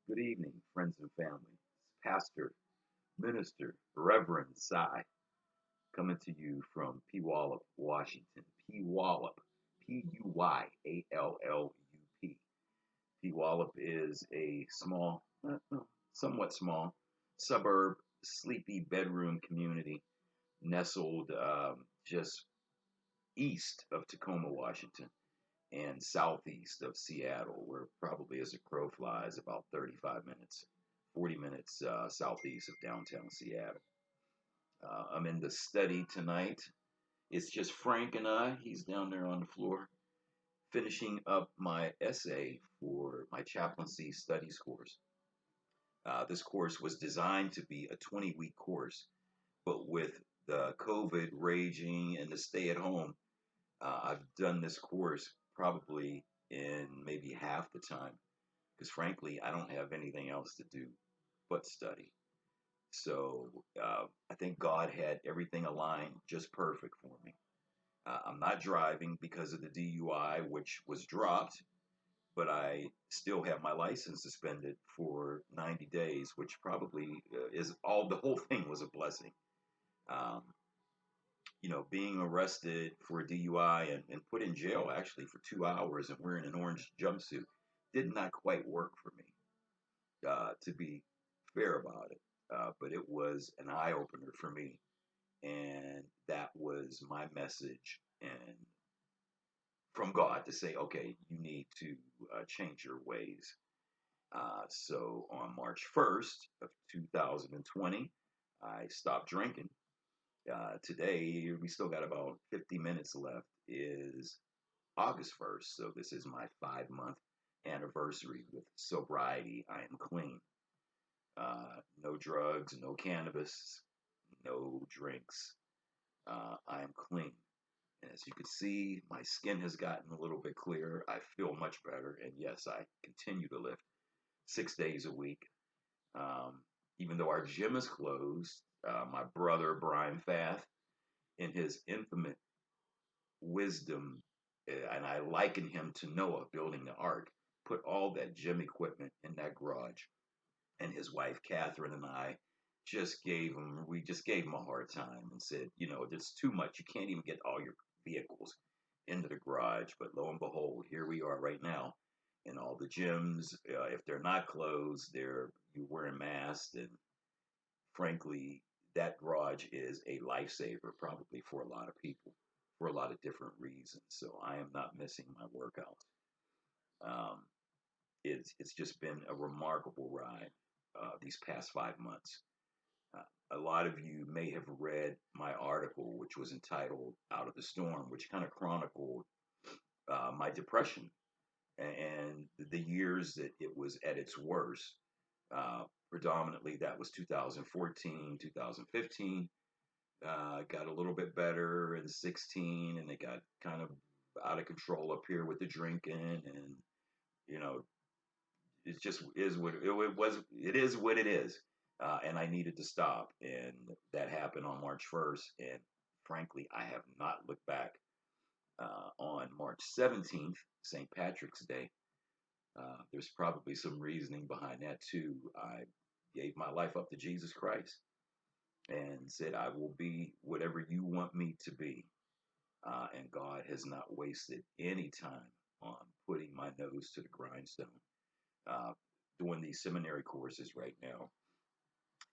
Good evening, friends and family. It's Pastor, Minister, Reverend Cy, coming to you from Puyallup, Washington. Puyallup, Puyallup. Puyallup is a small, somewhat small, suburb, sleepy bedroom community nestled just east of Tacoma, Washington, and southeast of Seattle. We're probably, as a crow flies, about 35 minutes, 40 minutes southeast of downtown Seattle. I'm in the study tonight. It's just Frank and I. He's down there on the floor finishing up my essay for my chaplaincy studies course. This course was designed to be a 20-week course, but with the COVID raging and the stay at home, I've done this course probably in maybe half the time because, frankly, I don't have anything else to do but study. So I think God had everything aligned just perfect for me. I'm not driving because of the DUI, which was dropped, but I still have my license suspended for 90 days, which probably is all. The whole thing was a blessing. Um, being arrested for a DUI and put in jail actually for 2 hours and wearing an orange jumpsuit did not quite work for me, to be fair about it. But it was an eye opener for me. And that was my message and from God to say, okay, you need to change your ways. So on March 1st of 2020, I stopped drinking. Today, we still got about 50 minutes left, is August 1st. So this is my 5-month anniversary with sobriety. I am clean. No drugs, no cannabis, no drinks. I am clean. And as you can see, my skin has gotten a little bit clearer. I feel much better. And yes, I continue to lift 6 days a week. Um, Even though our gym is closed, my brother, Brian Fath, in his infinite wisdom, and I liken him to Noah building the ark, put all that gym equipment in that garage. And his wife, Catherine, and I we just gave him a hard time and said, there's too much. You can't even get all your vehicles into the garage. But lo and behold, here we are right now. In all the gyms, if they're not closed, you're wearing masks. And frankly, that garage is a lifesaver probably for a lot of people for a lot of different reasons. So I am not missing my workouts. Um, it's just been a remarkable ride these past 5 months. A lot of you may have read my article, which was entitled "Out of the Storm," which kind of chronicled my depression and the years that it was at its worst. Predominantly, that was 2014, 2015. Got a little bit better in 16, and it got kind of out of control up here with the drinking, and you know, it just is what it was. It is what it is, and I needed to stop, and that happened on March 1st. And frankly, I have not looked back. On March 17th, St. Patrick's Day, there's probably some reasoning behind that too. I gave my life up to Jesus Christ and said, I will be whatever you want me to be. And God has not wasted any time on putting my nose to the grindstone, uh, doing these seminary courses right now.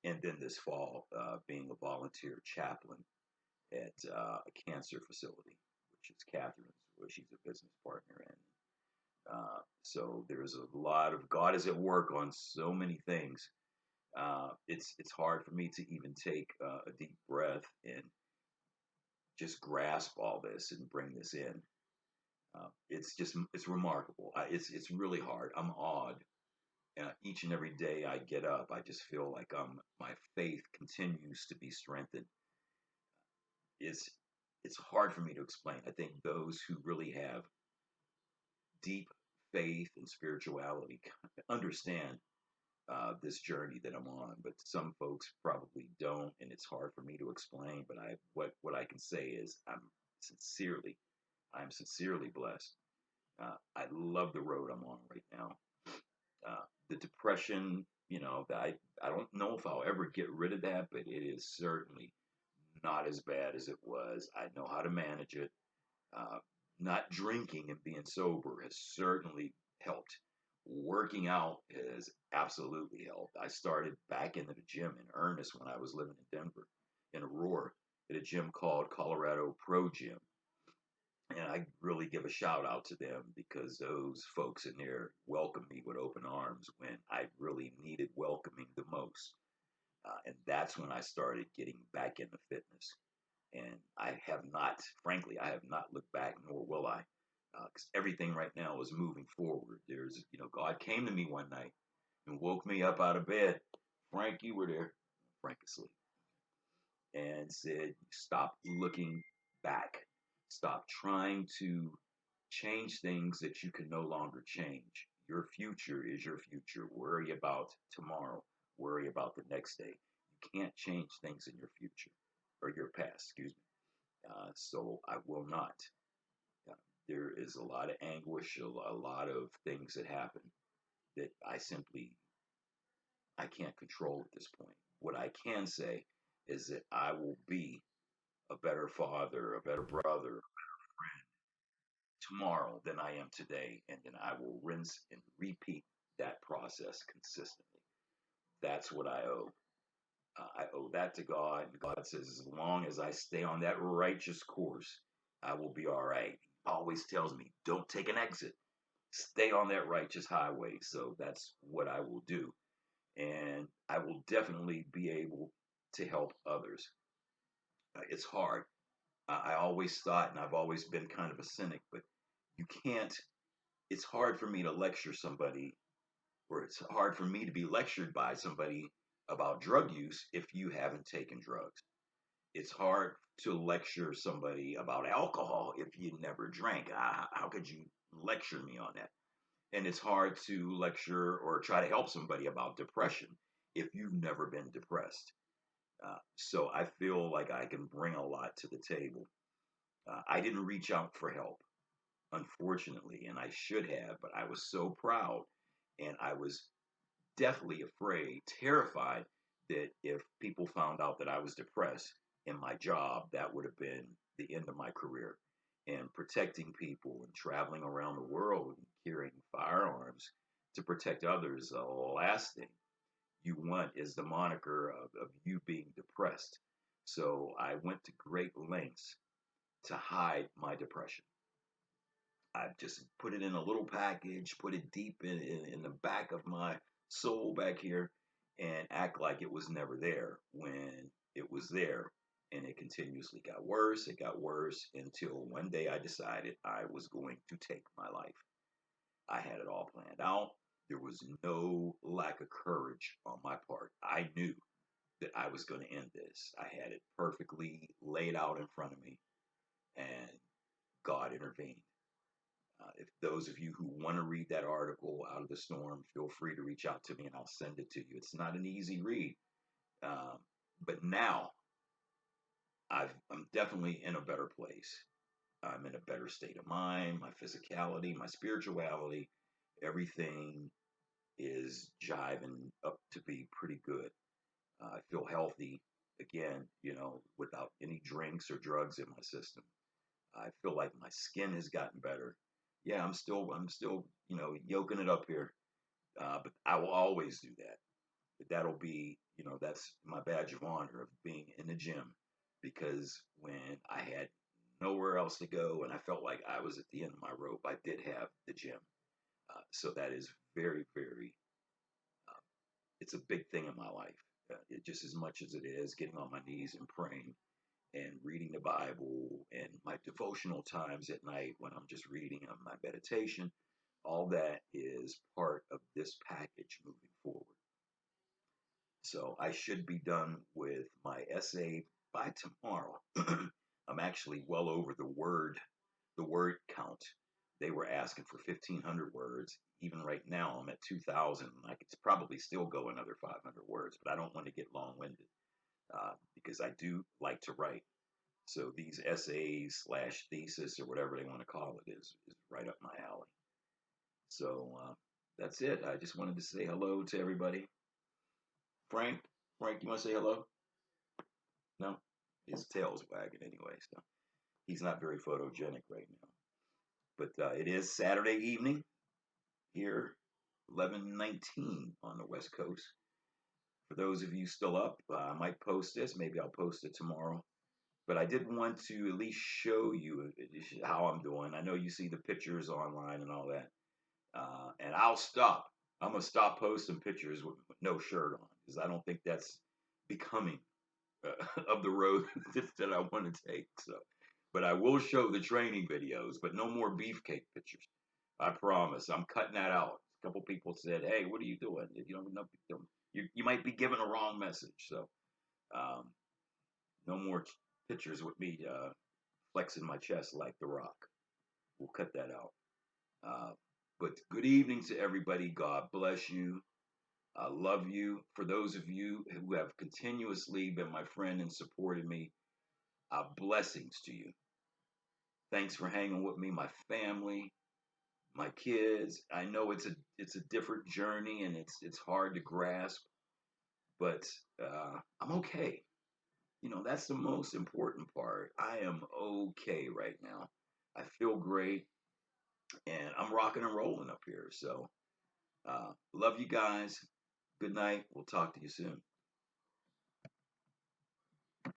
And then this fall, being a volunteer chaplain at a cancer facility, which is Catherine's, where she's a business partner in. So there's a lot of God is at work on so many things. It's hard for me to even take a deep breath and just grasp all this and bring this in. It's remarkable. It's really hard. I'm awed. Each and every day I get up, I just feel like my faith continues to be strengthened. It's it's hard for me to explain. I think those who really have deep faith and spirituality understand this journey that I'm on, but some folks probably don't, and it's hard for me to explain. But what I can say is I'm sincerely blessed. I love the road I'm on right now. The The depression, I don't know if I'll ever get rid of that, but it is certainly not as bad as it was. I know how to manage it. Uh, Not drinking and being sober has certainly helped. Working out has absolutely helped. I started back into the gym in earnest when I was living in Denver, in Aurora, at a gym called Colorado Pro Gym. And I really give a shout out to them because those folks in there welcomed me with open arms when I really needed welcoming the most. And that's when I started getting back into fitness. And I have not, frankly, I have not looked back, nor will I, because everything right now is moving forward. God came to me one night and woke me up out of bed. Frank, you were there. Frank asleep, and said, stop looking back. Stop trying to change things that you can no longer change. Your future is your future. Worry about tomorrow. Worry about the next day. You can't change things in your future or your past, excuse me. So I will not. Uh, there is a lot of anguish, a lot of things that happen that I can't control at this point. What I can say is that I will be a better father, a better brother tomorrow than I am today, and then I will rinse and repeat that process consistently. That's what I owe. I owe that to God. God says, as long as I stay on that righteous course, I will be all right. He always tells me, don't take an exit. Stay on that righteous highway. So that's what I will do. And I will definitely be able to help others. It's hard. I always thought, and I've always been kind of a cynic, but you can't, it's hard for me to lecture somebody, or it's hard for me to be lectured by somebody about drug use if you haven't taken drugs. It's hard to lecture somebody about alcohol if you never drank. How could you lecture me on that? And it's hard to lecture or try to help somebody about depression if you've never been depressed. So I feel like I can bring a lot to the table. I didn't reach out for help, unfortunately, and I should have, but I was so proud and I was deathly afraid, terrified that if people found out that I was depressed in my job, that would have been the end of my career. And protecting people and traveling around the world and carrying firearms to protect others, the last thing you want is the moniker of you being depressed. So I went to great lengths to hide my depression. I just put it in a little package, put it deep in the back of my soul back here, and act like it was never there when it was there. And it continuously got worse. It got worse until one day I decided I was going to take my life. I had it all planned out. There was no lack of courage on my part. I knew that I was going to end this. I had it perfectly laid out in front of me, and God intervened. If those of you who want to read that article, Out of the Storm, feel free to reach out to me and I'll send it to you. It's not an easy read, um, but now I'm definitely in a better place. I'm in a better state of mind. My physicality, my spirituality, everything is jiving up to be pretty good. I feel healthy again, without any drinks or drugs in my system. I feel like my skin has gotten better. Yeah, I'm still, yoking it up here. But I will always do that. But that'll be, that's my badge of honor of being in the gym because when I had nowhere else to go and I felt like I was at the end of my rope, I did have the gym. So that is very, very, uh, it's a big thing in my life. Just as much as it is getting on my knees and praying and reading the Bible and my devotional times at night when I'm just reading my meditation, all that is part of this package moving forward. So I should be done with my essay by tomorrow. I'm actually well over the word count. They were asking for 1,500 words. Even right now, I'm at 2,000. I could probably still go another 500 words, but I don't want to get long-winded because I do like to write. So these essays slash thesis or whatever they want to call it is right up my alley. So that's it. I just wanted to say hello to everybody. Frank, Frank, you want to say hello? No, his tail's wagging anyway, so he's not very photogenic right now. But it is Saturday evening here, 11:19 on the West Coast. For those of you still up, I might post this. Maybe I'll post it tomorrow. But I did want to at least show you how I'm doing. I know you see the pictures online and all that. And I'll stop. I'm gonna stop posting pictures with no shirt on because I don't think that's becoming of the road that I want to take. So, but I will show the training videos, but no more beefcake pictures. I promise. I'm cutting that out. A couple people said, "Hey, what are you doing? You don't know. You might be giving a wrong message." So, um, no more pictures with me flexing my chest like The Rock. We'll cut that out. Uh, but good evening to everybody. God bless you. I love you. For those of you who have continuously been my friend and supported me, blessings to you. Thanks for hanging with me, my family, my kids. I know it's a different journey and it's hard to grasp, but I'm okay. You know, that's the most important part. I am okay right now. I feel great, and I'm rocking and rolling up here. So, love you guys. Good night. We'll talk to you soon.